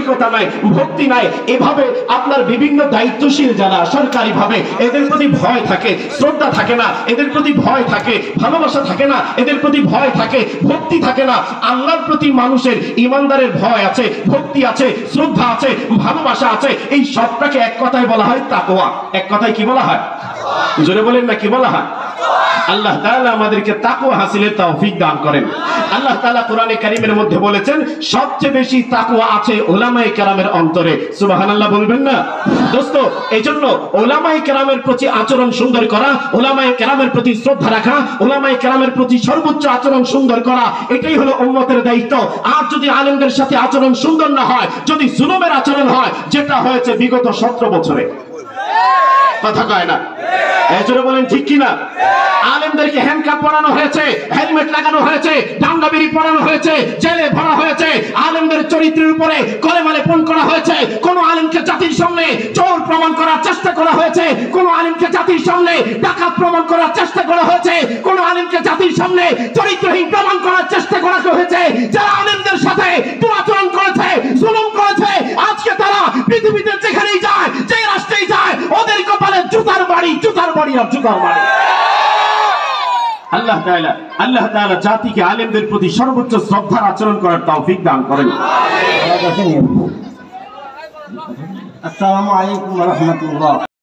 আন্তরিকতা নাই, ভক্তি নাই। এভাবে আপনার বিভিন্ন দায়িত্বশীল যারা সরকারি ভাবে, এদের প্রতি ভয় থাকে, শ্রদ্ধা থাকে না, এদের প্রতি ভয় থাকে, ভালোবাসা থাকে না, এদের প্রতি ভয় থাকে, ভক্তি থাকে না। আল্লাহর প্রতি মানুষের ইমানদারের ভয় আছে, ভক্তি আছে, শ্রদ্ধা আছে, ভালোবাসা আছে। এই সবটাকে এক কথায় বলা হয় তাকওয়া। এক কথায় কি বলা হয়? জোরে বলেন না, কি বলা হয়? আল্লাহ তাআলা আমাদেরকে তাকওয়া হাসিলের তৌফিক দান করেন। আল্লাহ তাআলা কোরআনে কারীমের মধ্যে বলেছেন সবচেয়ে বেশি তাকওয়া আছে উলামায়ে কেরামের অন্তরে। সুবহানাল্লাহ বলবেন না দোস্ত? এইজন্য উলামায়ে কেরামের প্রতি আচরণ সুন্দর করা, উলামায়ে কেরামের প্রতি শ্রদ্ধা রাখা, উলামায়ে কেরামের প্রতি সর্বোচ্চ আচরণ সুন্দর করা, এটাই হলো উম্মতের দায়িত্ব। আর যদি আলেমদের সাথে আচরণ সুন্দর না হয়, যদি জুলুমের আচরণ হয়, যেটা হয়েছে বিগত 17 বছরে, কথা কয় না? এজন্য বলেন ঠিক কি না? আলেমদেরকে হ্যান্ডকাপ পরানো হয়েছে, হেলমেট লাগানো হয়েছে, ডান্ডাবেরি পরানো হয়েছে, জেলে ভরা হয়েছে, আলেমদের চরিত্রের উপরে কলেমা লেপন করা হয়েছে। কোন আলেমকে জাতির সামনে চোর প্রমাণ করার চেষ্টা করা হয়েছে, কোন আলেমকে জাতির সামনে ডাকাত প্রমাণ করার চেষ্টা করা হয়েছে, কোন আলেমকে জাতির সামনে চরিত্রহীন প্রমাণ করার চেষ্টা করা হয়েছে। যারা আলেমদের সাথে দুরাচরণ করেছে, জুলুম করেছে, আজকে তারা পৃথিবীতে যেখানেই যায়, যে রাষ্ট্রেই যায়, ওদের কপালে জুতার বাড়ি, জুতার বাড়ি আর জুতার বাড়ি। আল্লাহ তাআলা জাতিকে আলেমদের প্রতি সর্বোচ্চ শ্রদ্ধার আচরণ করার তৌফিক দান করেন। আসসালামু আলাইকুম ওয়া রাহমাতুল্লাহ।